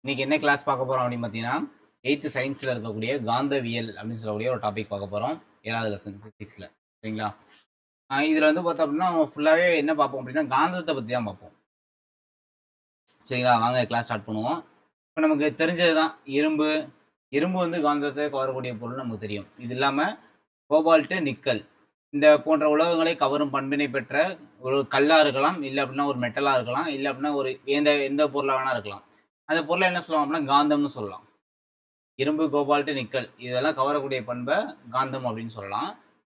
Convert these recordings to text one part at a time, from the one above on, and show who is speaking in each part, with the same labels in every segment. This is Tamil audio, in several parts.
Speaker 1: இன்னைக்கு என்ன கிளாஸ் பார்க்க போறோம் அப்படின்னு பார்த்தீங்கன்னா, 8th சயின்ஸ்ல இருக்கக்கூடிய காந்தவியல் அப்படின்னு சொல்லக்கூடிய ஒரு டாபிக் பார்க்க போறோம். 7வது லெசன் பிசிக்ஸ்ல. சரிங்களா? இதுல வந்து பார்த்தோம் அப்படின்னா, ஃபுல்லாவே என்ன பார்ப்போம் அப்படின்னா, காந்தத்த பத்தி தான் பார்ப்போம். சரிங்களா? வாங்க கிளாஸ் ஸ்டார்ட் பண்ணுவோம். இப்ப நமக்கு தெரிஞ்சது தான் இரும்பு. இரும்பு வந்து காந்தத்தை கவரக்கூடிய பொருள் நமக்கு தெரியும். இது இல்லாம கோபால்ட், நிக்கல் இந்த போன்ற உலோகங்களை கவரும் பண்பினை பெற்ற ஒரு கல்லா இருக்கலாம், இல்ல அப்படின்னா ஒரு மெட்டலா இருக்கலாம், இல்ல அப்படின்னா ஒரு எந்த எந்த பொருளா வேணா இருக்கலாம். அந்த பொருள என்ன சொல்லுவாங்க அப்படின்னா, காந்தம்னு சொல்லலாம். இரும்பு, கோபால்ட், நிக்கல் இதெல்லாம் கவரக்கூடிய பண்பை காந்தம் அப்படின்னு சொல்லலாம்.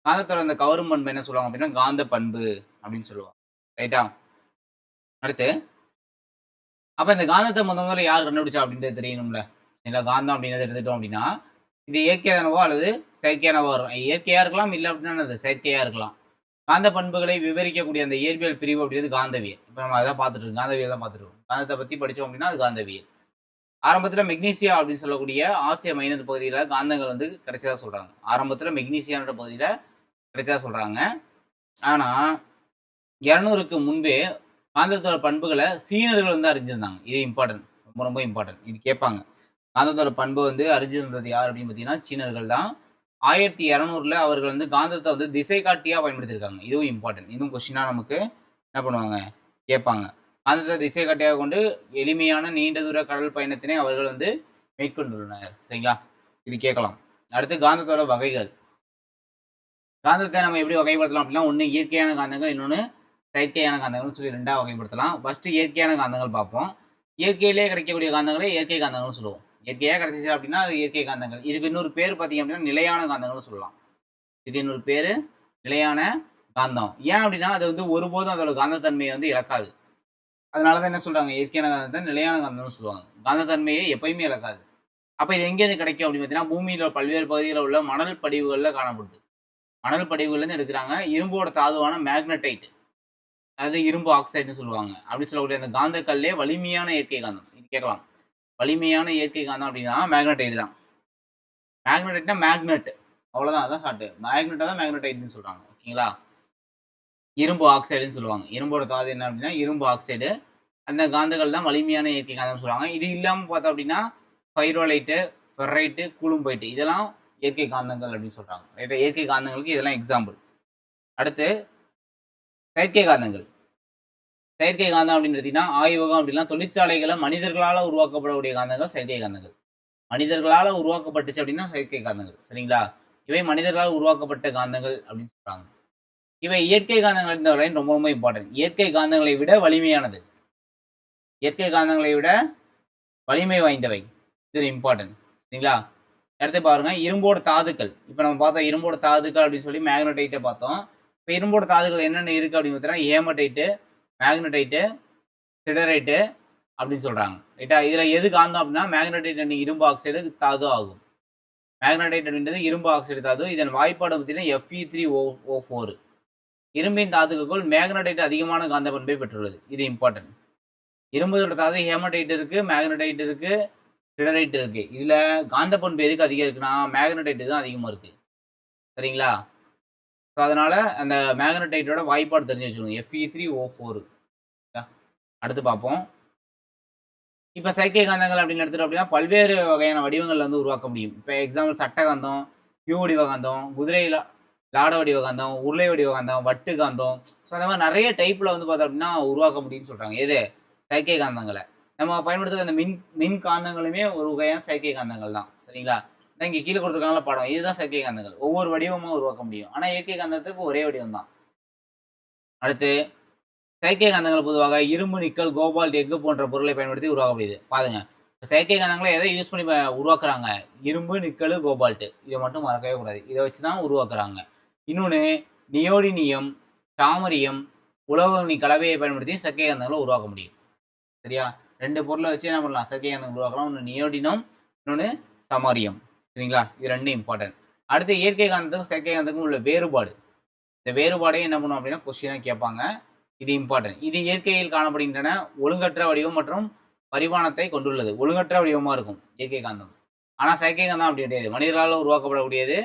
Speaker 1: காந்தத்தோட அந்த கவரும் பண்பு என்ன சொல்லுவாங்க அப்படின்னா, காந்த பண்பு அப்படின்னு சொல்லுவாங்க. ரைட்டா? அடுத்து, அப்ப இந்த காந்தத்தை முதல்ல யார் கண்டுபிடிச்சா அப்படின்றது தெரியணும்ல. சரிங்களா? காந்தம் அப்படின்றத எடுத்துட்டோம் அப்படின்னா, இது இயற்கையானவோ அல்லது செயற்கையானவோ இருக்கும். இயற்கையா இருக்கலாம், இல்ல அப்படின்னா என்னது செயற்கையா இருக்கலாம். காந்த பண்புகளை விவரிக்கக்கூடிய அந்த இயற்பியல் பிரிவு அப்படின்றது காந்தவியல். இப்ப நம்ம அதான் பார்த்துட்டு இருக்கோம். காந்தவியல் தான் பார்த்துட்டு இருக்கோம். காந்தத்தை பத்தி படிச்சோம் அப்படின்னா அது காந்தவியல். ஆரம்பத்துல மெக்னீசியா அப்படின்னு சொல்லக்கூடிய ஆசிய மைனர் பகுதியில காந்தங்கள் வந்து கிடைச்சதா சொல்றாங்க. ஆரம்பத்துல மெக்னீசியான்ற பகுதியில கிடைச்சதா சொல்றாங்க. ஆனா 200க்கு முன்பே காந்தத்தோட பண்புகளை சீனர்கள் வந்து அறிஞ்சிருந்தாங்க. இது இம்பார்ட்டன்ட். ரொம்ப ரொம்ப இம்பார்ட்டன்ட். இது கேட்பாங்க. காந்தத்தோட பண்பு வந்து அறிஞ்சிருந்தது யார் அப்படின்னு பார்த்தீங்கன்னா சீனர்கள் தான். 1200ல அவர்கள் வந்து காந்தத்தை வந்து திசை காட்டியா பயன்படுத்தியிருக்காங்க. இதுவும் இம்பார்ட்டன்ட். இதுவும் கொஸ்டினா நமக்கு என்ன பண்ணுவாங்க கேட்பாங்க. காந்தத்தை திசை காட்டியாக கொண்டு எளிமையான நீண்ட தூர கடல் பயணத்தினை அவர்கள் வந்து மேற்கொண்டுள்ளனர். சரிங்களா? இது கேட்கலாம். அடுத்து காந்தத்தோட வகைகள். காந்தத்தை நம்ம எப்படி வகைப்படுத்தலாம் அப்படின்னா, ஒன்று இயற்கையான காந்தங்கள், இன்னொன்று செயற்கையான காந்தங்கள்னு சொல்லி 2ஆ வகைப்படுத்தலாம். ஃபர்ஸ்ட் இயற்கையான காந்தங்கள் பார்ப்போம். இயற்கையிலேயே கிடைக்கக்கூடிய காந்தங்களை இயற்கை காந்தங்கள்னு சொல்லுவோம். இயற்கையாக கிடைச்சிச்சு அப்படின்னா அது இயற்கை காந்தங்கள். இதுக்கு இன்னொரு பேர் பார்த்தீங்க அப்படின்னா நிலையான காந்தங்கள்னு சொல்லலாம். இது இன்னொரு பேரு நிலையான காந்தம். ஏன் அப்படின்னா அது வந்து ஒருபோதும் அதோட காந்தத்தன்மையை வந்து இழக்காது. அதனால தான் என்ன சொல்றாங்க, இயற்கையான காந்தத்தை நிலையான காந்தம்னு சொல்லுவாங்க. காந்தத்தன்மையை எப்பயுமே இழக்காது. அப்ப இது எங்கேருந்து கிடைக்கும் அப்படின்னு பார்த்தீங்கன்னா, பூமியில பல்வேறு பகுதிகளில் உள்ள மணல் படிவுகள்ல காணப்படுது. மணல் படிவுகள்லேருந்து எடுக்கிறாங்க. இரும்போட தாதுவான மேக்னடைட், அதாவது இரும்பு ஆக்சைடுன்னு சொல்லுவாங்க. அப்படி சொல்லக்கூடிய அந்த காந்தக்கல்லே வலிமையான இயற்கை காந்தம். இது கேட்கலாம். வலிமையான இயற்கை காந்தம் அப்படின்னா மேக்னடைட் தான். மேக்னடைட்னா மேக்னெட். அவ்வளோதான். அதான் ஷார்ட். மேக்னெட்டை தான் மேக்னடைட்னு சொல்றாங்க. ஓகேங்களா? இரும்பு ஆக்சைடுன்னு சொல்லுவாங்க. இரும்போட தாது என்ன அப்படின்னா இரும்பு ஆக்சைடு. அந்த காந்தங்கள் தான் வலிமையான இயற்கை காந்தம்னு சொல்லுவாங்க. இது இல்லாமல் பார்த்தோம் அப்படின்னா பைரோலைட்டு, ஃபெர்ரைட்டு, கூலும்பைட்டு இதெல்லாம் இயற்கை காந்தங்கள் அப்படின்னு சொல்றாங்க. ரைட்டா? இயற்கை காந்தங்களுக்கு இதெல்லாம் எக்ஸாம்பிள். அடுத்து செயற்கை காந்தங்கள். செயற்கை காந்தம் அப்படின்னு எடுத்தீங்கன்னா ஆய்வகம் அப்படின்னா தொழிற்சாலைகளை மனிதர்களால் உருவாக்கப்படக்கூடிய காந்தங்கள் செயற்கை காந்தங்கள். மனிதர்களால் உருவாக்கப்பட்டுச்சு அப்படின்னா செயற்கை காந்தங்கள். சரிங்களா? இவை மனிதர்களால் உருவாக்கப்பட்ட காந்தங்கள் அப்படின்னு சொல்றாங்க. இவை இயற்கை காந்தங்கள் இந்த வரையும் ரொம்ப ரொம்ப இம்பார்ட்டன்ட். இயற்கை காந்தங்களை விட வலிமையானது. இயற்கை காந்தங்களை விட வலிமை வாய்ந்தவை. இது இம்பார்ட்டன்ட். சரிங்களா? அடுத்து பாருங்க இரும்போட தாதுக்கள். இப்போ நம்ம பார்த்தோம் இரும்போட தாதுக்கள் அப்படின்னு சொல்லி மேக்னடைட்டை பார்த்தோம். இப்போ இரும்போட தாதுக்கள் என்னென்ன இருக்கு அப்படின்னு பார்த்தீங்கன்னா ஹேமடைட்டு, மேக்னடைட்டு, சிடரைட்டு அப்படின்னு சொல்றாங்க. ரைட்டா? இதுல எது காந்தம் அப்படின்னா மேக்னடைட் அண்ட் இரும்பு ஆக்சைடு தாது ஆகும். மேக்னடைட் அப்படின்றது இரும்பு ஆக்சைடு தாது. இதன் வாய்ப்பாடு பார்த்தீங்கன்னா Fe3O4. இரும்பின் தாதுக்களுக்குள் மேக்னடைட் அதிகமான காந்த பண்பை பெற்றுள்ளது. இது இம்பார்ட்டன்ட். இரும்புதோட தாது ஹேமடைட் இருக்கு, மேக்னடைட் இருக்கு, சிடரைட் இருக்கு. இதுல காந்த பண்பு எதுக்கு அதிகம் இருக்குன்னா மேக்னடைட் தான் அதிகமா இருக்கு. சரிங்களா? அதனால அந்த மேக்னடைட்டோட வாய்ப்பாடு தெரிஞ்சு வச்சுக்கோங்க. Fe3O4. அடுத்து பார்ப்போம். இப்ப செயற்கை காந்தங்கள் அப்படின்னு எடுத்துட்டோம் அப்படின்னா பல்வேறு வகையான வடிவங்கள்ல வந்து உருவாக்க முடியும். இப்ப எக்ஸாம்பிள் சட்டகாந்தம், யூ வடிவ காந்தம், குதிரை லாட வடிவ காந்தம், உருளை வடிவ காந்தம், வட்டு காந்தம். ஸோ அந்த மாதிரி நிறைய டைப்ல வந்து பார்த்தோம் அப்படின்னா உருவாக்க முடியும்னு சொல்றாங்க. எது? செயற்கை காந்தங்களை. நம்ம பயன்படுத்துகிற அந்த மின் காந்தங்களுமே ஒரு வகையான செயற்கை காந்தங்கள் தான். சரிங்களா? இங்கே கீழே கொடுத்துருக்காங்களா படம். இதுதான் செயற்கை காந்தங்கள். ஒவ்வொரு வடிவமும் உருவாக்க முடியும். ஆனா இயற்கை காந்தத்துக்கு ஒரே வடிவம் தான். அடுத்து செயற்கை காந்தங்கள் பொதுவாக இரும்பு, நிக்கல், கோபால்ட், எஃகு போன்ற பொருளை பயன்படுத்தி உருவாக்கப்படுது. பாருங்க, செயற்கை காந்தங்களை எதை யூஸ் பண்ணி உருவாக்குறாங்க? இரும்பு, நிக்கல், கோபால்ட். இதை மட்டும் மறக்கவே கூடாது. இதை வச்சு தான் உருவாக்குறாங்க. இன்னொன்று நியோடினியம், டாமரியம், உலோக கலவையை பயன்படுத்தி செயற்கை காந்தங்களை உருவாக்க முடியும். சரியா? 2 பொருளை வச்சு என்ன பண்ணலாம்? செயற்கை காந்தங்கள் உருவாக்கலாம். ஒன்று நியோடினம், இன்னொன்று சமாரியம். சரிங்களா? இது 2 இம்பார்ட்டன்ட். அடுத்து இயற்கை காந்தத்துக்கும் செயற்கை காந்தத்துக்கும் உள்ள வேறுபாடு. இந்த வேறுபாடையும் என்ன பண்ணுவோம் அப்படின்னா கொஸ்டினாக கேட்பாங்க. இது இம்பார்ட்டன்ட். இது இயற்கையில் காணப்படுகின்றன ஒழுங்கற்ற வடிவம் மற்றும் பரிமாணத்தை கொண்டுள்ளது. ஒழுங்கற்ற வடிவமா இருக்கும் இயற்கை காந்தம். ஆனா செயற்கை காந்தம் அப்படி கிடையாது. மனிதர்களால் உருவாக்கப்படக்கூடியது.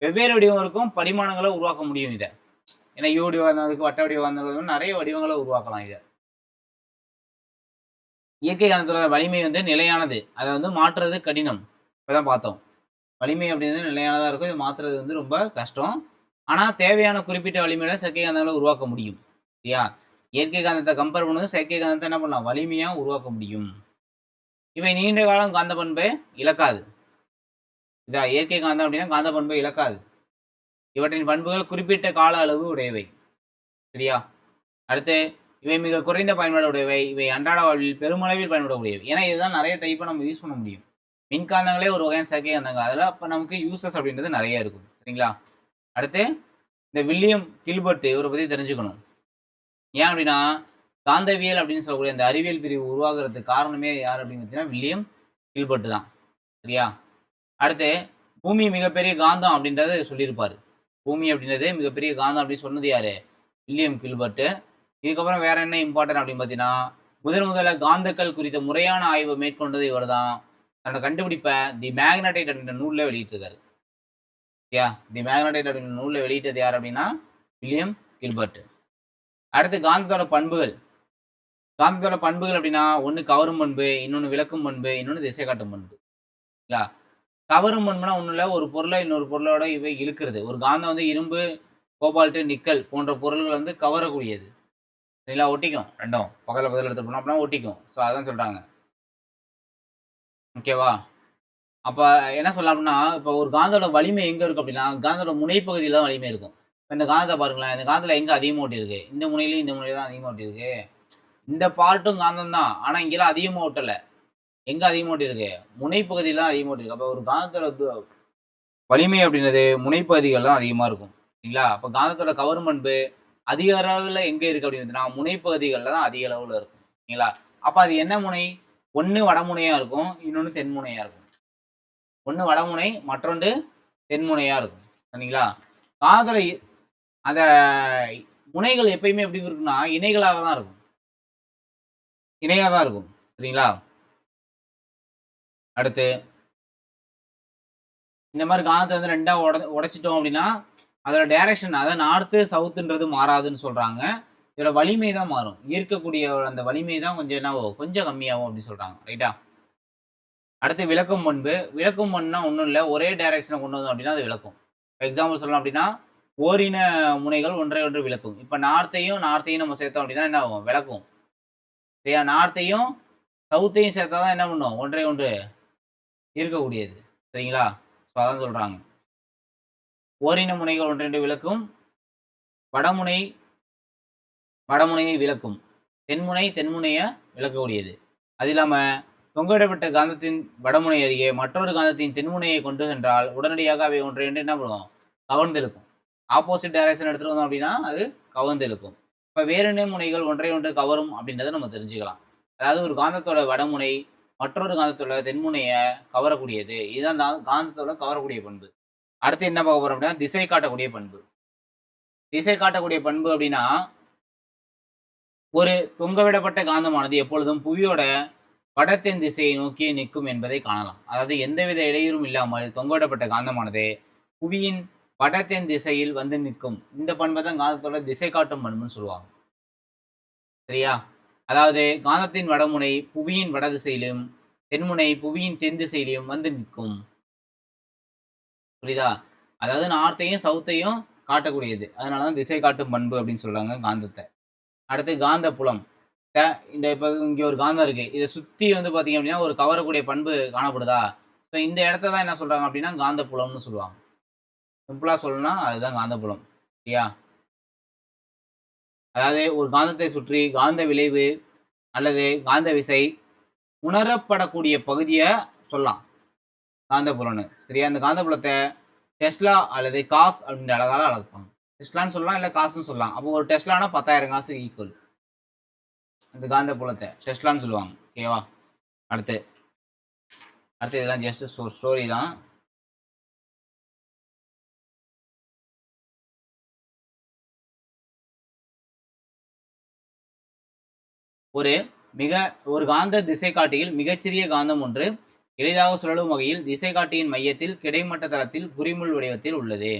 Speaker 1: வெவ்வேறு வடிவம் இருக்கும், பரிமாணங்களை உருவாக்க முடியும் இதை. ஏன்னா யூ வடிவம் இருக்கு, வட்ட வடிவம் நிறைய வடிவங்களை உருவாக்கலாம் இதை. இயற்கை காந்தத்தோட வலிமை வந்து நிலையானது, அதை வந்து மாற்றுறது கடினம். இப்பதான் பார்த்தோம். வலிமை அப்படிங்கிறது நிலையானதா இருக்கும், இது மாற்றுறது வந்து ரொம்ப கஷ்டம். ஆனா தேவையான குறிப்பிட்ட வலிமையோட செயற்கை காந்தங்களை உருவாக்க முடியும். சரியா? இயற்கை காந்தத்தை கம்பேர் பண்ணும்போது செயற்கை காந்தத்தை என்ன பண்ணலாம், வலிமையா உருவாக்க முடியும். இவை நீண்ட காலம் காந்த பண்பை இழக்காது. இதா இயற்கை காந்தம் அப்படின்னா காந்த பண்பை இழக்காது. இவற்றின் பண்புகள் குறிப்பிட்ட கால அளவு உடையவை. சரியா? அடுத்து இவை மிக குறைந்த பயன்பாடு உடையவை. இவை அன்றாட வாழ்வில் பெருமளவில் பயன்படக்கூடியவை. ஏன்னா இதுதான் நிறைய டைப்பை நம்ம யூஸ் பண்ண முடியும். மின்காந்தங்களே ஒரு வகையான செயற்கை காந்தங்கள். அதெல்லாம் அப்போ நமக்கு யூசஸ் அப்படின்றது நிறைய இருக்கும். சரிங்களா? அடுத்து இந்த வில்லியம் கில்பர்ட் இவரை பற்றி தெரிஞ்சுக்கணும். ஏன் அப்படின்னா காந்தவியல் அப்படின்னு சொல்லக்கூடிய அந்த அறிவியல் பிரிவு உருவாகிறதுக்கு காரணமே யார் அப்படின்னு பார்த்தீங்கன்னா வில்லியம் கில்பர்ட் தான். சரியா? அடுத்து பூமி மிகப்பெரிய காந்தம் அப்படின்றத சொல்லியிருப்பாரு. பூமி அப்படின்றது மிகப்பெரிய காந்தம் அப்படின்னு சொன்னது யாரு, வில்லியம் கில்பர்ட். இதுக்கப்புறம் வேற என்ன இம்பார்ட்டன்ட் அப்படின்னு பார்த்தீங்கன்னா முதல்ல காந்தக்கள் குறித்த முறையான ஆய்வை மேற்கொண்டது இவர் தான். தன்னோட கண்டுபிடிப்பை தி மேக்னடைட் அப்படின்ற நூலில் வெளியிட்டிருக்காரு. சரியா? தி மேக்னடைட் அப்படின்ற நூலில் வெளியிட்டது யார் அப்படின்னா வில்லியம் கில்பர்ட். அடுத்து காந்தத்தோட பண்புகள். காந்தத்தோட பண்புகள் அப்படின்னா ஒன்று கவரும் பண்பு, இன்னொன்று விளக்கும் பண்பு, இன்னொன்று திசை காட்டும் பண்பு. இல்லா கவரும் பண்புனா ஒன்றும் இல்லை, ஒரு பொருளை இன்னொரு பொருளோட இவை இழுக்கிறது. ஒரு காந்தம் வந்து இரும்பு, கோபால்ட்டு, நிக்கல் போன்ற பொருள்கள் வந்து கவரக்கூடியது. சரிங்களா? ஒட்டிக்கும், ரெண்டும் பக்கத்தில் எடுத்து போனோம் அப்படின்னா ஒட்டிக்கும். ஸோ அதான் சொல்கிறாங்க. ஓகேவா? அப்போ என்ன சொல்லலாம் அப்படின்னா இப்போ ஒரு காந்தோட வலிமை எங்கே இருக்கும் அப்படின்னா காந்தோட முனைப்பகுதியில் தான் வலிமை இருக்கும். இந்த காந்தத்தை பாருங்களேன், இந்த காந்தத்தில் எங்கே அதிகமாக ஒட்டியிருக்கு, இந்த முனையிலையும் இந்த முனையில தான் அதிகமாக ஒட்டியிருக்கு. இந்த பார்ட்டும் காந்தம் தான், ஆனால் இங்கெல்லாம் அதிகமாக ஒட்டலை. எங்கே அதிகமாக ஒட்டியிருக்கு, முனைப்பகுதியில் தான் அதிகமாக ஒட்டியிருக்கு. அப்போ ஒரு காந்தத்தோட வலிமை அப்படின்றது முனைப்பகுதிகள் தான் அதிகமாக இருக்கும். சரிங்களா? அப்போ காந்தத்தோட கவரும் பண்பு அதிக அளவில் எங்கே இருக்குது அப்படின்னு முனைப்பகுதிகளில் தான் அதிக அளவில் இருக்கும். சரிங்களா? அப்போ அது என்ன முனை, ஒன்று வடமுனையாக இருக்கும், இன்னொன்று தென்முனையாக இருக்கும். ஒன்று வடமுனை, மற்றொன்று தென்முனையாக இருக்கும். சரிங்களா? காதல அந்த முனைகள் எப்பயுமே எப்படி இருக்குன்னா இணைகளாக தான் இருக்கும். இணையாக தான் இருக்கும். சரிங்களா? அடுத்து இந்த மாதிரி காந்தத்தை வந்து ரெண்டா உடைச்சிட்டோம் அப்படின்னா அதோட டைரக்ஷன், அதாவது நார்த்து சவுத்துன்றது மாறாதுன்னு சொல்றாங்க. இதோட வலிமை தான் மாறும். ஈர்க்கக்கூடிய அந்த வலிமை தான் கொஞ்சம் என்ன கொஞ்சம் கம்மியாகும் அப்படின்னு சொல்றாங்க. ரைட்டா? அடுத்து விளக்கும் பண்பு. விளக்கும் பண்புனா ஒன்றும் இல்லை, ஒரே டைரக்ஷனை கொண்டு வந்தோம் அப்படின்னா அது விளக்கும். எக்ஸாம்பிள் சொல்லலாம் அப்படின்னா ஓரின முனைகள் ஒன்றை ஒன்று விளக்கும். இப்போ நார்த்தையும் நம்ம சேர்த்தோம் அப்படின்னா என்ன ஆகும், விளக்கும். சரியா? நார்த்தையும் சவுத்தையும் சேர்த்தா தான் என்ன பண்ணும், ஒன்றை ஒன்று இருக்கக்கூடியது. சரிங்களா? ஸோ அதான் சொல்றாங்க. ஓரின முனைகள் ஒன்றை விளக்கும், வடமுனையை விளக்கும், தென்முனையை விளக்கக்கூடியது. அது இல்லாமல் தொங்கவிடப்பட்ட காந்தத்தின் வடமுனை அருகே மற்றொரு காந்தத்தின் தென்முனையை கொண்டு சென்றால் உடனடியாக அவை ஒன்றை என்ன பண்ணுவோம், கவர்ந்து இழுக்கும். ஆப்போசிட் டைரக்ஷன் எடுத்துகிட்டு வந்தோம் அப்படின்னா அது கவர்ந்து இழுக்கும். இப்போ வேறு முனைகள் ஒன்றை ஒன்று கவரும் அப்படின்றத நம்ம தெரிஞ்சுக்கலாம். அதாவது ஒரு காந்தத்தோட வடமுனை மற்றொரு காந்தத்தோட தென்முனையை கவரக்கூடியது. இதுதான் காந்தத்தோட கவரக்கூடிய பண்பு. அடுத்து என்ன பார்க்க போறோம் அப்படின்னா திசை காட்டக்கூடிய பண்பு. திசை காட்டக்கூடிய பண்பு அப்படின்னா ஒரு தொங்கவிடப்பட்ட காந்தமானது எப்பொழுதும் புவியோட வடத்தென் திசையை நோக்கி நிற்கும் என்பதை காணலாம். அதாவது எந்தவித இடையூறும் இல்லாமல் தொங்கவிடப்பட்ட காந்தமானது புவியின் வடத்தென் திசையில் வந்து நிற்கும். இந்த பண்பை தான் காந்தத்தோட திசை காட்டும் பண்புன்னு சொல்லுவாங்க. சரியா? அதாவது காந்தத்தின் வடமுனை புவியின் வட திசையிலும் தென்முனை புவியின் தென் திசையிலும் வந்து நிற்கும். புரியுதா? அதாவது நார்த்தையும் சவுத்தையும் காட்டக்கூடியது. அதனாலதான் திசை காட்டும் பண்பு அப்படின்னு சொல்றாங்க காந்தத்தை. அடுத்து காந்த புலம். இந்த இப்போ இங்கே ஒரு காந்தம் இருக்கு, இதை சுற்றி வந்து பார்த்தீங்க அப்படின்னா ஒரு கவரக்கூடிய பண்பு காணப்படுதா? ஸோ இந்த இடத்த தான் என்ன சொல்றாங்க அப்படின்னா காந்த புலம்னு சொல்லுவாங்க. சிம்பிளாக சொல்லணும்னா அதுதான் காந்த புலம். சரியா? அதாவது ஒரு காந்தத்தை சுற்றி காந்த விளைவு அல்லது காந்த விசை உணரப்படக்கூடிய பகுதியை சொல்லலாம் காந்த புலம்னு. சரியா? அந்த காந்த புலத்தை டெஸ்லா அல்லது காஸ் அப்படின்ற அழகால அளப்பாங்க. டெஸ்லான்னு சொல்லலாம், இல்லை காசுன்னு சொல்லலாம். அப்போ ஒரு டெஸ்லானா 10,000 காசு ஈக்குவல். அந்த காந்த புலத்தை டெஸ்லான்னு சொல்லுவாங்க. ஓகேவா? அடுத்து இதெல்லாம் ஜஸ்ட் ஸ்டோரி தான். ஒரு காந்த திசை காட்டியில் மிகச்சிறிய காந்தம் ஒன்று எளிதாக சுழலும் வகையில் திசை காட்டியின் மையத்தில் கிடைமட்ட தளத்தில் குறிமுள் வடிவத்தில் உள்ளது.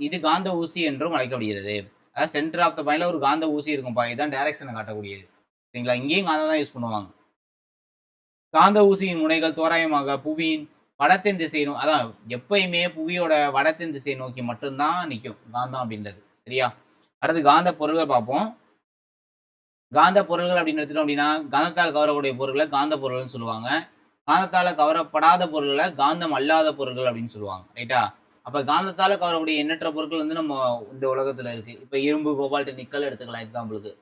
Speaker 1: இது காந்த ஊசி என்றும் அழைக்கப்படுகிறது. அதாவது சென்டர் ஆஃப் த பாயிண்ட்ல ஒரு காந்த ஊசி இருக்கும்பா, இதுதான் டைரக்ஷனை காட்டக்கூடியது. சரிங்களா? இங்கேயும் காந்தம் தான் யூஸ் பண்ணுவாங்க. காந்த ஊசியின் முனைகள் தோராயமாக புவியின் வடத்தின் திசை அதான் எப்பயுமே புவியோட வடத்தின் திசை நோக்கி மட்டும்தான் நிற்கும் காந்தம் அப்படின்றது. சரியா? அடுத்து காந்த பொருள்கள் பார்ப்போம். காந்த பொருள்கள் அப்படின்னு எடுத்துட்டோம் அப்படின்னா காந்தத்தால் கவரக்கூடிய பொருட்களை காந்த பொருள்கள்னு சொல்லுவாங்க. காந்தத்தால கவரப்படாத பொருள்களை காந்தம் அல்லாத பொருட்கள் அப்படின்னு சொல்லுவாங்க. ரைட்டா? அப்ப காந்தத்தால கவரக்கூடிய எண்ணற்ற பொருட்கள் வந்து நம்ம இந்த உலகத்துல இருக்கு. இப்ப இரும்பு, கோபால்ட், நிக்கல் எடுத்துக்கலாம் எக்ஸாம்பிளுக்கு.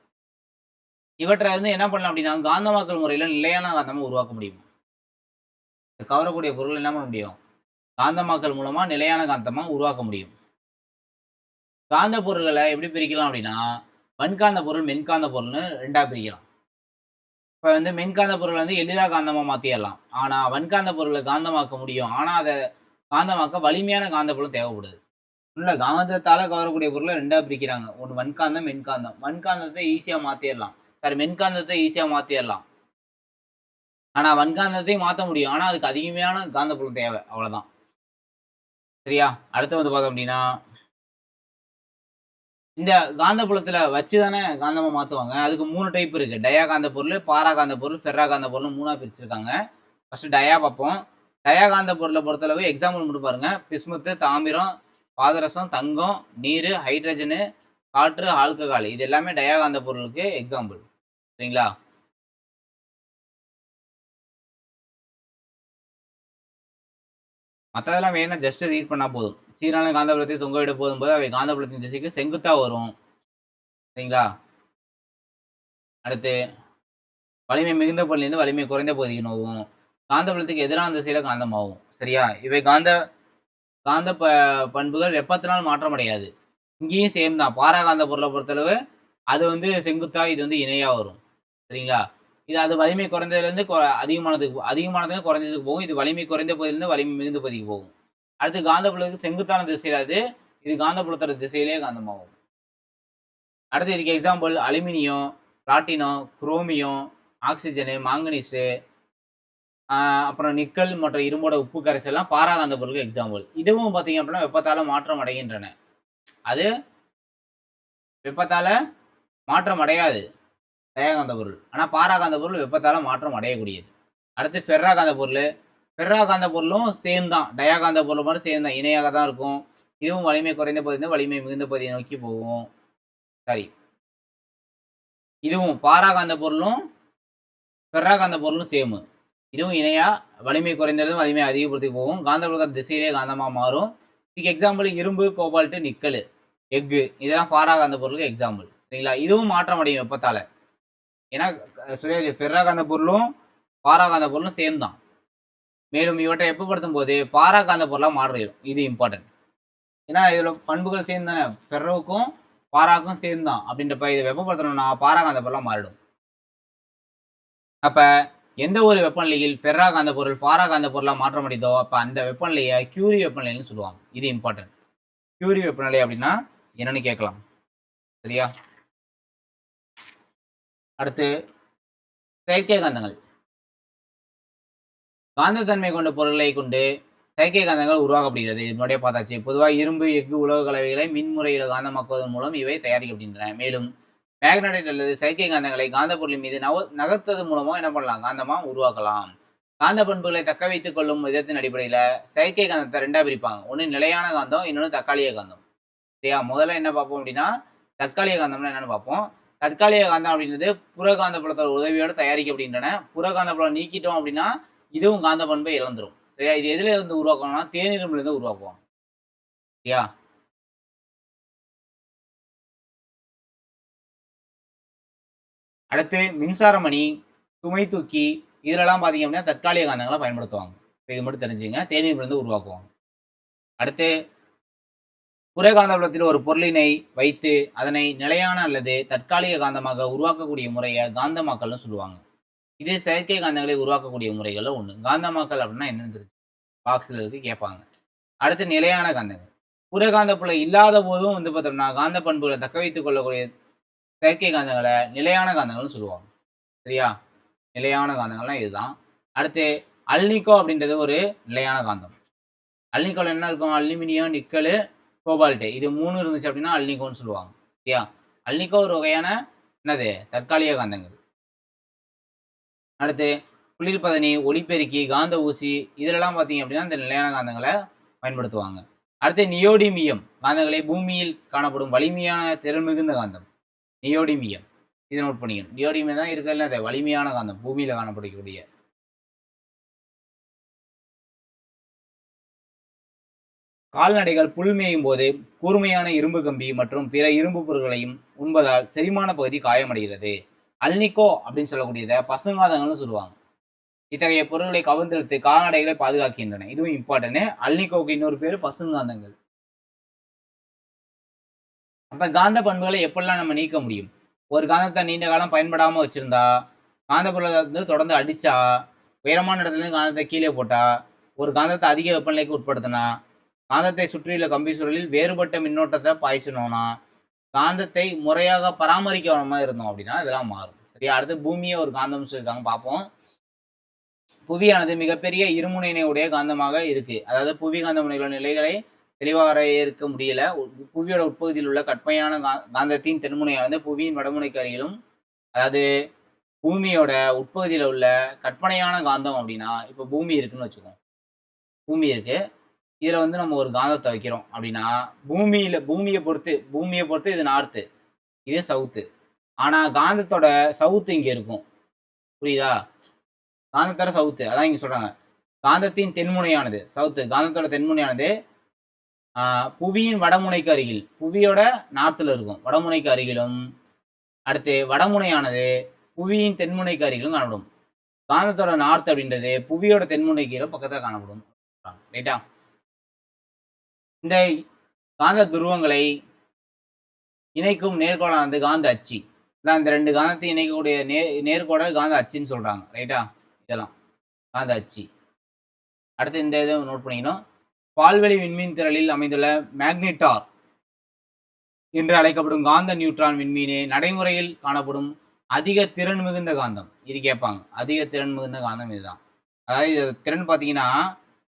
Speaker 1: இவற்றை வந்து என்ன பண்ணலாம் அப்படின்னா காந்தமாக்கல் முறையில நிலையான காந்தமா உருவாக்க முடியும். கவரக்கூடிய பொருள் என்ன பண்ண முடியும்? காந்தமாக்கல் மூலமா நிலையான காந்தமா உருவாக்க முடியும். காந்த பொருள்களை எப்படி பிரிக்கலாம் அப்படின்னா வன்காந்த பொருள், மென்காந்த பொருள்னு 2ஆ பிரிக்கலாம். இப்ப வந்து மென்காந்த பொருள் வந்து எளிதா காந்தமா மாத்திடலாம். ஆனா வன்காந்த பொருளை காந்தமாக்க முடியும். ஆனா அதை காந்தமாக்க வலிமையான காந்த பொருள் தேவைப்படுது. உள்ள காந்தத்தால கவரக்கூடிய பொருளை 2ஆ பிரிக்கிறாங்க. ஒன்று வன்காந்தம், மென்காந்தம். வன்காந்தத்தை ஈஸியா மாத்திடலாம். சாரி, மென்காந்தத்தை ஈஸியா மாத்திடலாம். ஆனா வன்காந்தத்தையும் மாத்த முடியும். ஆனா அதுக்கு அதிகமான காந்தப்புலம் தேவை. அவ்வளவுதான். சரியா? அடுத்து வந்து பார்த்தோம் அப்படின்னா இந்த காந்தப்புலத்துல வச்சுதானே காந்தமா மாத்துவாங்க. அதுக்கு 3 டைப் இருக்கு. டயா காந்த பொருள், பாரா காந்த பொருள், ஃபெர்ரா காந்த பொருள் 3ஆ பிரிச்சிருக்காங்க. ஃபர்ஸ்ட் டயா பார்ப்போம். டயா காந்த பொருளை பொறுத்தளவு எக்ஸாம்பிள் மட்டும் பாருங்க. பிஸ்முத்து, தாமிரம், பாதரசம், தங்கம், நீர், ஹைட்ரஜனு, காற்று, ஆல்கஹால் இது எல்லாமே டயா காந்த பொருளுக்கு எக்ஸாம்பிள். சரிங்களா? மற்றதெல்லாம் வேணா ஜஸ்ட் ரீட் பண்ணா போதும். சீரான காந்தப்புலத்தை தொங்கவிட போதும்போது அவை காந்தப்புலத்தின் திசைக்கு செங்குத்தா வரும். சரிங்களா? அடுத்து வலிமை மிகுந்த பொருளிலிருந்து வலிமை குறைந்த பகுதிக்கு நோவும். காந்தப்புலத்துக்கு எதிரான திசையில காந்தமாகும். சரியா? இவை காந்த பண்புகள் வெப்பத்தினால் மாற்றமடையாது. இங்கேயும் சேம் தான். பாராகாந்த பொருளை பொறுத்தளவு அது வந்து செங்குத்தா, இது வந்து இணையா வரும். சரிங்களா? இது அது வலிமை குறைந்ததுலேருந்து அதிகமானதுக்கு குறைஞ்சதுக்கு போகும். இது வலிமை குறைந்த பகுதியிலிருந்து வலிமை மிகுந்த பகுதிக்கு போகும். அடுத்து காந்தப்புலத்துக்கு செங்குத்தான திசையில இது காந்தப்புலத்தோட திசையிலே காந்தமாகும். அடுத்து இதுக்கு example aluminium, platinum, chromium, oxygen, manganese, அப்புறம் நிக்கல் மற்றும் இரும்போட உப்பு கரைசல்லாம் பாராகாந்த பொருளுக்கு எக்ஸாம்பிள். இதுவும் பார்த்தீங்க அப்படின்னா வெப்பத்தால மாற்றம் அடைகின்றன. அது வெப்பத்தால மாற்றம் அடையாது டயாகாந்த பொருள். ஆனால் பாராகாந்த பொருள் வெப்பத்தால மாற்றம் அடையக்கூடியது. அடுத்து ஃபெர்ராகாந்த பொருள். ஃபெர்ராகாந்த பொருளும் சேம் தான். டயாகாந்த பொருள் மாதிரி சேம் தான். இணையாக தான் இருக்கும். இதுவும் வலிமை குறைந்த பகுதியிலிருந்து வலிமை மிகுந்த பகுதியை நோக்கி போகும். சரி, இதுவும் பாராகாந்த பொருளும் ஃபெர்ராகாந்த பொருளும் சேமு. இதுவும் இணையா வலிமை குறைந்ததும் வலிமை அதிகப்படுத்தி போகும். காந்தப்புலத்தின் திசையிலே காந்தமாக மாறும். இதுக்கு எக்ஸாம்பிள் இரும்பு, கோபால்ட், நிக்கல், எஃகு இதெல்லாம் பாராகாந்த பொருளுக்கு எக்ஸாம்பிள். சரிங்களா? இதுவும் மாற்றம் அடையும் வெப்பத்தால. ஏன்னா ஃபெர்ராகாந்த பொருளும் பாராகாந்த பொருளும் சேம் தான். மேலும் இவற்றை வெப்பப்படுத்தும் போது பாராகாந்த பொருளாக மாறிடும். இது இம்பார்ட்டன்ட். ஏன்னா இதோட பண்புகள் சேர்ந்து தானே, ஃபெர்ரோவுக்கும் பாராக்கும் சேர்ந்து தான். அப்படின்றப்ப இதை வெப்பப்படுத்தணும்னா பாராகாந்த பொருளாக மாறிடும். அப்ப எந்த ஒரு வெப்பநிலையில் ஃபெர்ராகாந்த பொருள் பாராகாந்த பொருளாக மாற்றமடைதோ அப்ப அந்த வெப்பநிலையை கியூரி வெப்பநிலைன்னு சொல்லுவாங்க. இது இம்பார்ட்டன்ட். கியூரி வெப்பநிலை அப்படின்னா என்னன்னு கேட்கலாம். சரியா? அடுத்து செயற்கை காந்தங்கள். காந்தத்தன்மை கொண்ட பொருட்களை கொண்டு செயற்கை காந்தங்கள் உருவாக்கப்படுகிறது. இது முன்னாடியே பார்த்தாச்சு. பொதுவாக இரும்பு, எஃகு, உலோக கலவைகளை மின்முறையில் காந்தமாக்குவதன் மூலம் இவை தயாரிக்கப்படுகின்றன. மேலும் மேக்னடைட் அல்லது செயற்கை காந்தங்களை காந்த பொருளின் மீது நகர்த்தது மூலமா என்ன பண்ணலாம்? காந்தமா உருவாக்கலாம். காந்த பண்புகளை தக்க வைத்துக் கொள்ளும் விதத்தின் அடிப்படையில செயற்கை காந்தத்தை 2ஆ பிரிப்பாங்க. ஒன்று நிலையான காந்தம், இன்னொன்று தற்காலிக காந்தம். சரியா? முதல்ல என்ன பார்ப்போம் அப்படின்னா தற்காலிக காந்தம்னா என்னன்னு பார்ப்போம். தற்காலிக காந்தம் அப்படின்றது புறகாந்த புலத்தோட உதவியோடு தயாரிக்கப்படுகின்றன. புறகாந்த புலம் நீக்கிட்டோம் அப்படின்னா இதுவும் காந்த பண்பை இழந்துரும். சரியா? இது எதுல இருந்து உருவாக்கணும்னா தேனிரும்புல இருந்து உருவாக்குவாங்க. சரியா? அடுத்து மின்சாரமணி, சுமை தூக்கி இதுலலாம் பார்த்தீங்க அப்படின்னா தற்காலிக காந்தங்களை பயன்படுத்துவாங்க. இது மட்டும் தெரிஞ்சுங்க. தேனிரும்புல இருந்து உருவாக்குவாங்க. அடுத்து புறகாந்த புலத்தில் ஒரு பொருளினை வைத்து அதனை நிலையான அல்லது தற்காலிக காந்தமாக உருவாக்கக்கூடிய முறையை காந்தமாக்கல்னு சொல்லுவாங்க. இது செயற்கை காந்தங்களை உருவாக்கக்கூடிய முறைகள்ல ஒண்ணு. காந்தமாக்கல் அப்படின்னா என்னன்னு தெரிஞ்சு பாக்ஸ்ல இருக்கு கேட்பாங்க. அடுத்து நிலையான காந்தங்கள். புறகாந்த புலம் இல்லாத போதும் வந்து பார்த்தோம்னா காந்த பண்புகளை தக்க வைத்துக் கொள்ளக்கூடிய செயற்கை காந்தங்களை நிலையான காந்தங்கள்னு சொல்லுவாங்க. சரியா? நிலையான காந்தங்கள்லாம் இதுதான். அடுத்து அல்னிகோ அப்படின்றது ஒரு நிலையான காந்தம். அல்னிகோல என்ன இருக்கும்? அலுமினியம், நிக்கல், கோபால்ட் இது 3 இருந்துச்சு அப்படின்னா அல்னிகோன்னு சொல்லுவாங்க. சரியா? அல்னிகோ ஒரு வகையான என்னது? தற்காலிக காந்தங்கள். அடுத்து குளிர்பதனி, ஒளிப்பெருக்கி, காந்த ஊசி இதிலெல்லாம் பார்த்தீங்க அப்படின்னா இந்த நிலையான காந்தங்களை பயன்படுத்துவாங்க. அடுத்து நியோடிமியம் காந்தங்களை பூமியில் காணப்படும் வலிமையான திறன் மிகுந்த காந்தம். நியோடிமியம் இதை நோட் பண்ணிக்கணும். நியோடிமியம் தான் இருக்கிறதுல அந்த வலிமையான காந்தம் பூமியில காணப்படக்கூடிய. கால்நடைகள் புல் மேயும் போது கூர்மையான இரும்பு கம்பி மற்றும் பிற இரும்பு பொருட்களையும் உண்பதால் செரிமான பகுதி காயமடைகிறது. அல்னிகோ அப்படின்னு சொல்லக்கூடியதை பசுங்காதங்கள்னு சொல்லுவாங்க. இத்தகைய பொருட்களை கவர்ந்தெடுத்து கால்நடைகளை பாதுகாக்கின்றன. இதுவும் இம்பார்ட்டன்ட். அல்னிகோவுக்கு இன்னொரு பேரு பசுங்காந்தங்கள். அப்ப காந்த பண்புகளை எப்படிலாம் நம்ம நீக்க முடியும்? ஒரு காந்தத்தை நீண்ட காலம் பயன்படாம வச்சிருந்தா, காந்த பொருளை வந்து தொடர்ந்து அடிச்சா, உயரமான இடத்துல இருந்து காந்தத்தை கீழே போட்டா, ஒரு காந்தத்தை அதிக வெப்பநிலைக்கு உட்படுத்தினா, காந்தத்தை சுற்றியுள்ள கம்பி சுருளில் வேறுபட்ட மின்னோட்டத்தை பாய்ச்சணும்னா, காந்தத்தை முறையாக பராமரிக்காம இருந்தோம் அப்படின்னா இதெல்லாம் மாறும். சரியா? அடுத்து பூமியை ஒரு காந்தம் சொல்லியிருக்காங்க, பார்ப்போம். புவியானது மிகப்பெரிய இருமுனையினை உடைய காந்தமாக இருக்கு. அதாவது புவி காந்த முனைகளோட நிலைகளை தெளிவாக வரையறுக்க முடியல. புவியோட உட்பகுதியில் உள்ள கற்பனையான காந்தத்தின் தென்முனையானது புவியின் வடமுனைக்கு அருகிலும், அதாவது பூமியோட உட்பகுதியில் உள்ள கற்பனையான காந்தம் அப்படின்னா இப்போ பூமி இருக்குன்னு வச்சுக்கோம். பூமி இருக்கு, இதுல வந்து நம்ம ஒரு காந்தத்தை வைக்கிறோம் அப்படின்னா பூமியை பொறுத்து இது நார்த்து, இது சவுத்து. ஆனா காந்தத்தோட சவுத்து இங்க இருக்கும். புரியுதா? காந்தத்தோட சவுத்து அதான் இங்க சொல்றாங்க. காந்தத்தின் தென்முனையானது சவுத்து, காந்தத்தோட தென்முனையானது புவியின் வடமுனைக்கு அருகில், புவியோட நார்த்தில் இருக்கும், வடமுனைக்கு அருகிலும், அடுத்து வடமுனையானது புவியின் தென்முனைக்கு அருகிலும் காணப்படும். காந்தத்தோட நார்த் அப்படின்றது புவியோட தென்முனைக்கு பக்கத்தில் காணப்படும். ரைட்டா? இந்த காந்த துருவங்களை இணைக்கும் நேர்கோடானது காந்த அச்சு. இதான் இந்த ரெண்டு காந்தத்தை இணைக்கக்கூடிய நேர்கோடல் காந்த அச்சுன்னு சொல்றாங்க. ரைட்டா? இதெல்லாம் காந்த அச்சு. அடுத்து இந்த இதை நோட் பண்ணிக்கணும். பால்வெளி விண்மீன் திரளில் அமைந்துள்ள மேக்னெட்டார் என்று அழைக்கப்படும் காந்த நியூட்ரான் விண்மீனே நடைமுறையில் காணப்படும் அதிக திறன் மிகுந்த காந்தம். இது கேட்பாங்க. அதிக திறன் மிகுந்த காந்தம் இதுதான். அதாவது இது திறன் பார்த்தீங்கன்னா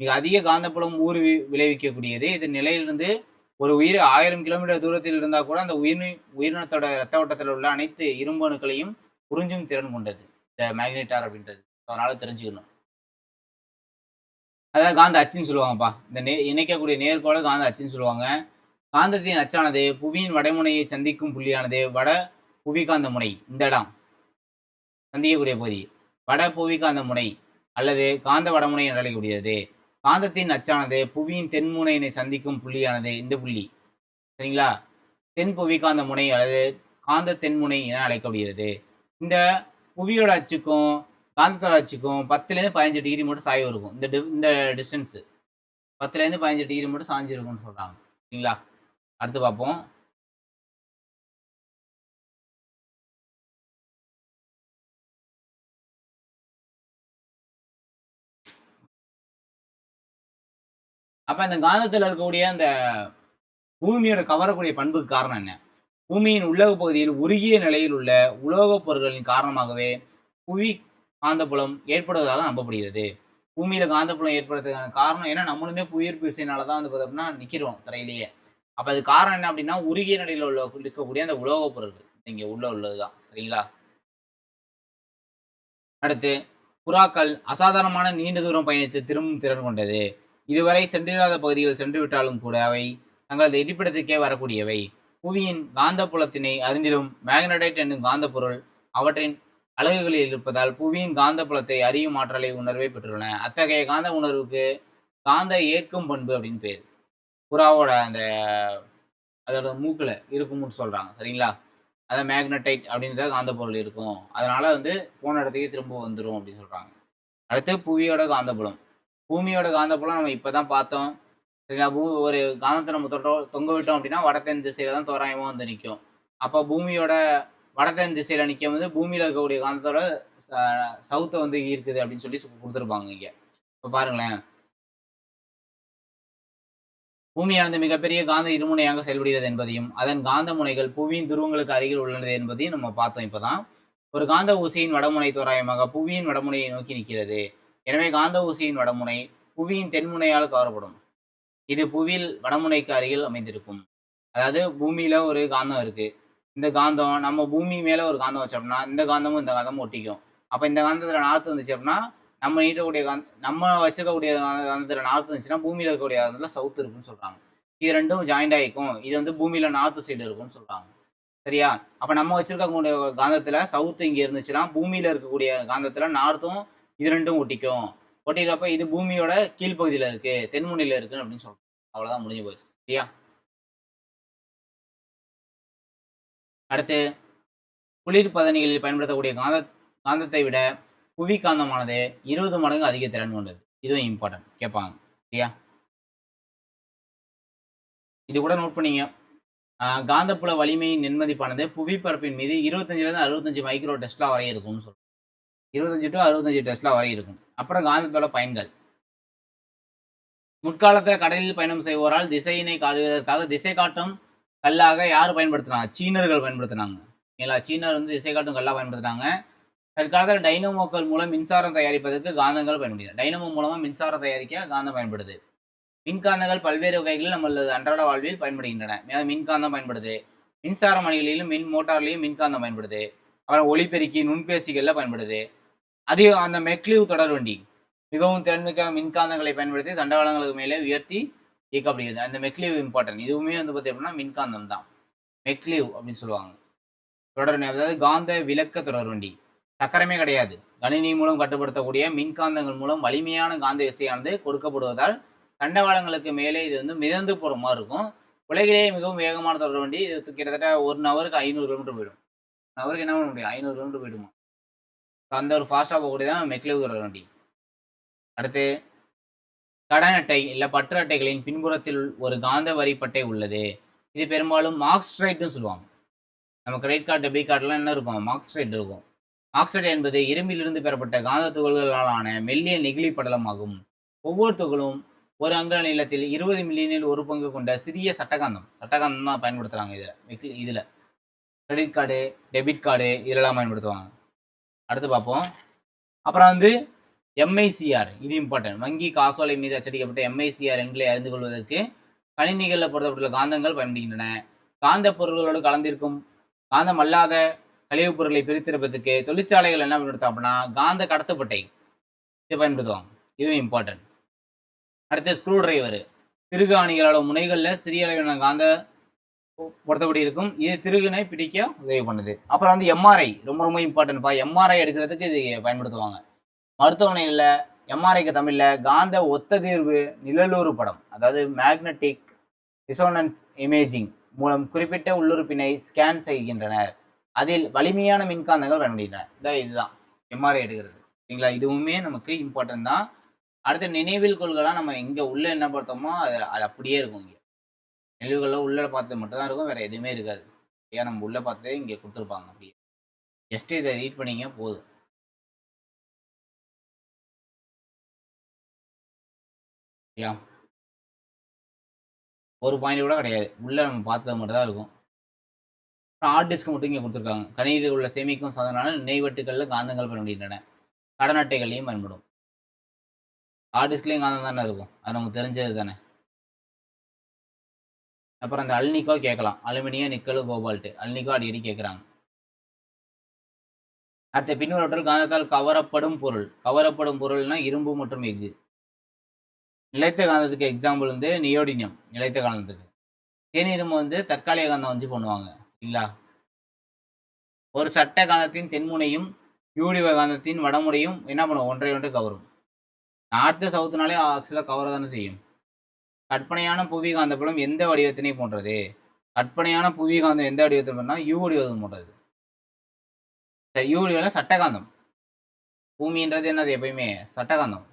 Speaker 1: மிக அதிக காந்தப்புலம் ஊறு விளைவிக்கக்கூடியது. இது நிலையிலிருந்து ஒரு உயிர் 1000 கிலோமீட்டர் தூரத்தில் இருந்தால் கூட அந்த உயிரினத்தோட ரத்த ஓட்டத்தில் உள்ள அனைத்து இரும்பு அணுக்களையும் உறிஞ்சும் திறன் கொண்டது இந்த மேக்னெட்டார் அப்படின்றது. அதனால தெரிஞ்சுக்கணும். அதாவது காந்த அச்சுன்னு சொல்லுவாங்கப்பா. இந்த இணைக்கக்கூடிய நேர்கோள காந்த அச்சுன்னு சொல்லுவாங்க. காந்தத்தின் அச்சானது புவியின் வடமுனையை சந்திக்கும் புள்ளியானது வட புவிகாந்த முனை, இந்த இடம் சந்திக்கக்கூடிய பகுதி வட புவிகாந்த முனை அல்லது காந்த வடமுனை என்று அழைக்கக்கூடியது. காந்தத்தின் அச்சானது புவியின் தென்முனையினை சந்திக்கும் புள்ளியானது இந்த புள்ளி. சரிங்களா? தென் புவிகாந்த முனை அல்லது காந்த தென்முனை என அழைக்கப்படுகிறது. இந்த புவியோட அச்சுக்கும் காந்தத்தோட அச்சுக்கும் 10லேருந்து 15 டிகிரி மட்டும் சாய்வு இருக்கும். இந்த டிஸ்டன்ஸ் 10லேருந்து 15 டிகிரி மட்டும் சாய்ஞ்சு இருக்கும்னு சொல்றாங்க. சரிங்களா? அடுத்து பார்ப்போம். அப்ப இந்த காந்தத்தில் இருக்கக்கூடிய அந்த பூமியோட கவரக்கூடிய பண்புக்கு காரணம் என்ன? பூமியின் உள்ளக பகுதியில் உருகிய நிலையில் உள்ள உலோகப் பொருட்களின் காரணமாகவே புவி காந்தப்புலம் ஏற்படுவதாக நம்பப்படுகிறது. பூமியில காந்தப்புலம் ஏற்படுறதுக்கான காரணம் ஏன்னா நம்மளுமே புவியீர்ப்பு விசையினாலதான் வந்து பார்த்தோம்னா நிக்கிறோம் தரையிலேயே. அப்ப அது காரணம் என்ன அப்படின்னா உருகிய நிலையில் இருக்கக்கூடிய அந்த உலோகப் பொருட்கள் இங்க உள்ளதுதான். சரிங்களா? அடுத்து புறாக்கள் அசாதாரணமான நீண்ட தூரம் பயணித்து திரும்பும் திறன் கொண்டது. இதுவரை சென்றிராத பகுதிகள் சென்று விட்டாலும் கூட அவை தங்களது இருப்பிடத்துக்கே வரக்கூடியவை. புவியின் காந்த புலத்தினை அறிந்திடும் மேக்னடைட் என்னும் காந்த பொருள் அவற்றின் அலகுகளில் இருப்பதால் புவியின் காந்த புலத்தை அறியும் ஆற்றலை உணர்வை பெற்றுள்ளன. அத்தகைய காந்த உணர்வுக்கு காந்த ஏற்கும் பண்பு அப்படின்னு பேர். புறாவோட அந்த அதோட மூக்குல இருக்கும்னு சொல்றாங்க. சரிங்களா? அதை மேக்னடைட் அப்படின்ற காந்த பொருள் இருக்கும், அதனால வந்து போன இடத்துக்கு திரும்ப வந்துடும் அப்படின்னு சொல்றாங்க. அடுத்து புவியோட காந்தப்புலம். பூமியோட காந்தப்புலம் நம்ம இப்பதான் பார்த்தோம். சரிங்களா? ஒரு காந்தத்தை நம்ம தொங்க விட்டோம் அப்படின்னா வடதென் திசையில தான் தோராயமா வந்து நிற்கும். அப்போ பூமியோட வடதென் திசையில நிற்கும் போது பூமியில இருக்கக்கூடிய காந்தத்தோட சவுத்தை வந்து இருக்குது அப்படின்னு சொல்லி கொடுத்துருப்பாங்க இங்க. இப்போ பாருங்களேன், பூமியானது மிகப்பெரிய காந்த இருமுனையாக செயல்படுகிறது என்பதையும் அதன் காந்த முனைகள் புவியின் துருவங்களுக்கு அருகில் உள்ளது என்பதையும் நம்ம பார்த்தோம். இப்பதான் ஒரு காந்த ஊசியின் வடமுனை தோராயமாக புவியின் வடமுனையை நோக்கி நிற்கிறது. எனவே காந்த ஊசியின் வடமுனை புவியின் தென்முனையால் கவரப்படும். இது புவியில் வடமுனைக்கு அருகில் அமைந்திருக்கும். அதாவது பூமியில ஒரு காந்தம் இருக்கு. இந்த காந்தம் நம்ம பூமி மேல ஒரு காந்தம் வச்சோம்னா இந்த காந்தமும் ஒட்டிக்கும். அப்போ இந்த காந்தத்தில் நார்த்து வந்துச்சு அப்படின்னா நம்ம நீட்டக்கூடிய நம்ம வச்சிருக்கக்கூடிய காந்தத்தில் நார்த்து இருந்துச்சுன்னா பூமியில் இருக்கக்கூடிய காந்தத்தில் சவுத் இருக்குன்னு சொல்கிறாங்க. இது ரெண்டும் ஜாயிண்ட் ஆகிக்கும். இது வந்து பூமியில் நார்த்து சைடு இருக்குன்னு சொல்கிறாங்க. சரியா? அப்போ நம்ம வச்சிருக்கக்கூடிய காந்தத்தில் சவுத்து இங்கே இருந்துச்சுன்னா பூமியில் இருக்கக்கூடிய காந்தத்தில் நார்த்தும் இது ரெண்டும் ஒட்டிக்கும். ஒட்டிக்கிறப்ப இது பூமியோட கீழ்ப்பகுதியில் இருக்கு, தென்முனையில் இருக்குன்னு அப்படின்னு சொல்றோம். அவ்வளோதான், முடிஞ்சு போச்சு. சரியா? அடுத்து குளிர்பதனிகளில் பயன்படுத்தக்கூடிய காந்தத்தை விட புவி காந்தமானது 20 மடங்கு அதிக திறன் கொண்டது. இதுவும் இம்பார்ட்டன்ட், கேட்பாங்க. சரியா? இது கூட நோட் பண்ணிங்க. காந்தப்புல வலிமையின் நென்மதிப்பானது புவிப்பரப்பின் மீது 25 65 மைக்ரோ டெஸ்லா வரை இருக்கும்னு சொல்றோம். 25 to 65 டெஸ்லா வரை இருக்கும். அப்புறம் காந்தத்தோட பயன்கள். முற்காலத்தில் கடலில் பயணம் செய்வோரால் திசையினை காட்டுவதற்காக திசை காட்டும் கல்லாக யார் பயன்படுத்தினாங்க? சீனர்கள் பயன்படுத்தினாங்க. இல்லைங்களா? சீனர் வந்து திசை காட்டும் கல்லாக பயன்படுத்தினாங்க. தற்காலத்தில் டைனமோக்கள் மூலம் மின்சாரம் தயாரிப்பதற்கு காந்தங்கள் பயன்படுகிறது. டைனமோ மூலமாக மின்சாரம் தயாரிக்க காந்தம் பயன்படுது. மின்காந்தங்கள் பல்வேறு வகைகளில் நம்மளது அன்றாட வாழ்வில் பயன்படுகின்றன. மின்காந்தம் பயன்படுது, மின்சார மணிகளிலும் மின் மோட்டார்லையும் மின்காந்தம் பயன்படுது. அப்புறம் ஒளிபெருக்கி நுண்பேசிகளில் பயன்படுது. அதிகம் அந்த மெக்லீவ் தொடர்வண்டி மிகவும் திறன்மிக்க மின்காந்தங்களை பயன்படுத்தி தண்டவாளங்களுக்கு மேலே உயர்த்தி இயக்கப்படுகிறது. அந்த மெக்லீவ் இம்பார்ட்டன்ட். இதுவுமே வந்து பார்த்தீங்கன்னா மின்காந்தம் தான், மெக்லீவ் அப்படின்னு சொல்லுவாங்க. தொடர்வண்டி, அதாவது காந்த விளக்க தொடர்வண்டி. சக்கரமே கிடையாது, கணினி மூலம் கட்டுப்படுத்தக்கூடிய மின்காந்தங்கள் மூலம் வலிமையான காந்த விசையானது கொடுக்கப்படுவதால் தண்டவாளங்களுக்கு மேலே இது வந்து மிதந்து போகிற மாதிரி இருக்கும். உலகிலேயே மிகவும் வேகமான தொடர்வண்டி. இது கிட்டத்தட்ட 1 ஹவருக்கு 500 கிலோமீட்டர் போயிடும். 1 ஹவருக்கு என்ன பண்ண முடியும்? 500 கிலோமீட்டர் போயிடுமா. அந்த ஒரு ஃபாஸ்ட்டாக போகக்கூடிய தான் மெக்லீவ் தொடர்வண்டி. அடுத்து கடன் அட்டை இல்லை பற்று அட்டைகளின் பின்புறத்தில் ஒரு காந்த வரிப்பட்டை உள்ளது. இது பெரும்பாலும் மார்க்ஸ்ட்ரைட்னு சொல்லுவாங்க. நம்ம கிரெடிட் கார்டு, டெபிட் கார்டுலாம் என்ன இருக்கும்? மார்க்ஸ்ட்ரைட் இருக்கும். மார்க்ஸ்ட்ரைட் என்பது இரும்பிலிருந்து பெறப்பட்ட காந்த துகள்களாலான மெல்லிய நெகிழி படலம் ஆகும். ஒவ்வொரு துகளும் ஒரு அங்குல நீளத்தில் 20 மில்லியனில் ஒரு பங்கு கொண்ட சிறிய சட்டகாந்தம் தான் பயன்படுத்துகிறாங்க. இதில் கிரெடிட் கார்டு, டெபிட் கார்டு இதெல்லாம் பயன்படுத்துவாங்க. அடுத்து பார்ப்போம். அப்புறம் வந்து எம்ஐசிஆர், இது இம்பார்ட்டன்ட். வங்கி காசோலை மீது அச்சடிக்கப்பட்ட எம்ஐசிஆர் எண்களை அறிந்து கொள்வதற்கு கணினிகளில் பொருத்தப்பட்டுள்ள காந்தங்கள் பயன்படுகின்றன. காந்த பொருள்களோடு கலந்திருக்கும் காந்தம் அல்லாத கழிவுப் பொருட்களை பிரித்தெடுப்பதற்கு தொழிற்சாலைகள் என்ன பயன்படுத்தும் அப்படின்னா காந்த கடத்துப்பட்டை இது பயன்படுத்துவாங்க. இதுவும் இம்பார்ட்டன்ட். அடுத்து ஸ்க்ரூ டிரைவர், திருகு ஆணிகளோட முனைகளில் சிறிய அளவிலான காந்த பொருத்தப்படி இருக்கும். இது திருகுனை பிடிக்க உதவி பண்ணுது. அப்புறம் வந்து எம்ஆர்ஐ ரொம்ப ரொம்ப இம்பார்ட்டன்ட்ப்பா. எம்ஆர்ஐ எடுக்கிறதுக்கு இது பயன்படுத்துவாங்க. மருத்துவமனைகளில் எம்ஆர்ஐக்கு தமிழில் காந்த ஒத்ததிர்வு நிழலுறு படம், அதாவது மேக்னட்டிக் ரிசோனன்ஸ் இமேஜிங் மூலம் குறிப்பிட்ட உள்ளுறுப்பினை ஸ்கேன் செய்கின்றனர். அதில் வலிமையான மின்காந்தங்கள் பயன்படுகின்றன. இதுதான் எம்ஆர்ஐ எடுக்கிறது. சரிங்களா? இதுவுமே நமக்கு இம்பார்ட்டன்ட் தான். அடுத்த நினைவில் கொள்கைலாம் நம்ம இங்கே உள்ள என்ன பார்த்தோமோ அது அப்படியே இருக்கும். இங்கே நினைவுகளில் உள்ள பார்த்தது மட்டும் தான் இருக்கும், வேற எதுவுமே இருக்காது. ஏன் நம்ம உள்ள பார்த்ததே இங்கே கொடுத்துருப்பாங்க. அப்படியே ஜஸ்ட் இதை ரீட் பண்ணிங்க போதும். ஒரு பாயிண்ட் கூட கிடையாது, உள்ள நம்ம பார்த்தது மட்டும் தான் இருக்கும். ஹார்ட் டிஸ்க் மட்டும் இங்கே கொடுத்துருக்காங்க. கணினியில் உள்ள சேமிக்கும் சாதனான நினைவட்டுகளில் காந்தங்கள் பயன்படுகின்றன. கடன் அட்டைகளையும் பயன்படும். ஹார்ட் டிஸ்க்லேயும் காந்தம் தானே இருக்கும், அது நமக்கு தெரிஞ்சது தானே. அப்புறம் அந்த அல்னிக்கோ கேட்கலாம், அலுமினியம், நிக்கலு, கோபால்ட்டு. அல்னிக்கோ அடிக்கடி கேட்குறாங்க. அடுத்த பின்வரவற்றில் காந்தத்தால் கவரப்படும் பொருள்னா இரும்பு மற்றும் எஃகு. நிலைத்த காந்தத்துக்கு எக்ஸாம்பிள் வந்து நியோடினியம், நிலைத்த காந்தத்துக்கு. தேனிரும்பு வந்து தற்காலிக காந்தம் வச்சு பண்ணுவாங்க. சரிங்களா? ஒரு சட்ட காந்தத்தின் தென்முனையும் யூடிவ காந்தத்தின் வடமுனையும் என்ன பண்ணுவோம்? ஒன்றை கவரும். நார்த்து சவுத்துனாலே ஆக்சுவலாக கவர தானே செய்யும். கற்பனையான புவி காந்தப்புலம் எந்த வடிவத்தினை போன்றது? கற்பனையான புவி காந்தம் எந்த வடிவத்தில் பண்ணால் யூ வடிவம் போன்றது. சரி, யூ வடிவில் சட்டகாந்தம். பூமின்றது என்னது? எப்பயுமே சட்டகாந்தம்.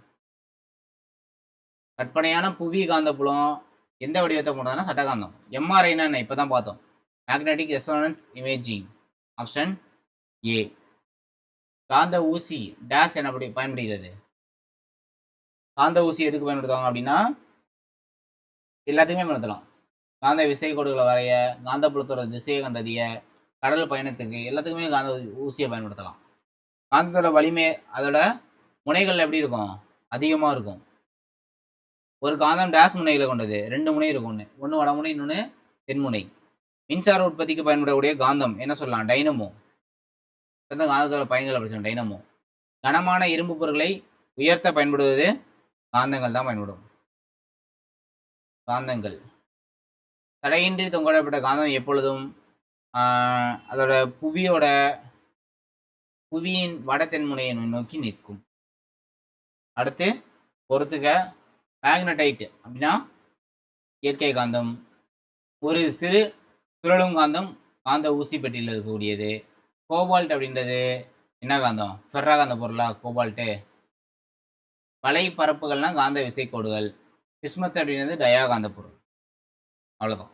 Speaker 1: கற்பனையான புவி காந்தப்புலம் எந்த வடிவத்தை போன்றதுன்னா சட்டகாந்தம். எம்ஆர்ஐனா என்ன? இப்போ தான் பார்த்தோம். Magnetic resonance imaging. Option A. காந்த ஊசி டேஷ் என்ன பயன்படுகிறது? காந்த ஊசி எதுக்கு பயன்படுத்துவாங்க அப்படின்னா எல்லாத்துக்குமே பயன்படுத்தலாம். காந்த விசை கோடுகளை வரைய, காந்தப்புலத்தோட திசையை கண்டறிய, கடல் பயணத்துக்கு எல்லாத்துக்குமே காந்த ஊசியை பயன்படுத்தலாம். காந்தத்தோட வலிமை அதோட முனைகள் எப்படி இருக்கும்? அதிகமாக இருக்கும். ஒரு காந்தம் டேஷ் முனைகளை கொண்டது. 2 முனை இருக்கும். ஒன்று வடமுனை, இன்னொன்று தென்முனை. மின்சார உற்பத்திக்கு பயன்படக்கூடிய காந்தம் என்ன சொல்லலாம்? டைனமோ. காந்தத்தோட பயன்கள் அப்படி சொல்லலாம், டைனமோ. கனமான இரும்பு பொருட்களை உயர்த்த பயன்படுவது காந்தங்கள் தான் பயன்படும். காந்தங்கள். தடையின்றி தொங்கவிடப்பட்ட காந்தம் எப்பொழுதும் அதோட புவியின் வட தென்முனையை நோக்கி நிற்கும். அடுத்து பொறுத்துக, மேக்னடைட் அப்படின்னா இயற்கை காந்தம். ஒரு சிறு சுழலும் காந்தம் காந்த ஊசி பெட்டியில் இருக்கக்கூடியது. கோபால்ட் அப்படின்றது என்ன காந்தம்? ஃபெர்ரா காந்த பொருளா கோபால்ட்டு. வலை பரப்புகள்னா காந்த விசைக்கோடுகள். பிஸ்மத் அப்படின்றது டயா காந்த பொருள். அவ்வளோதான்.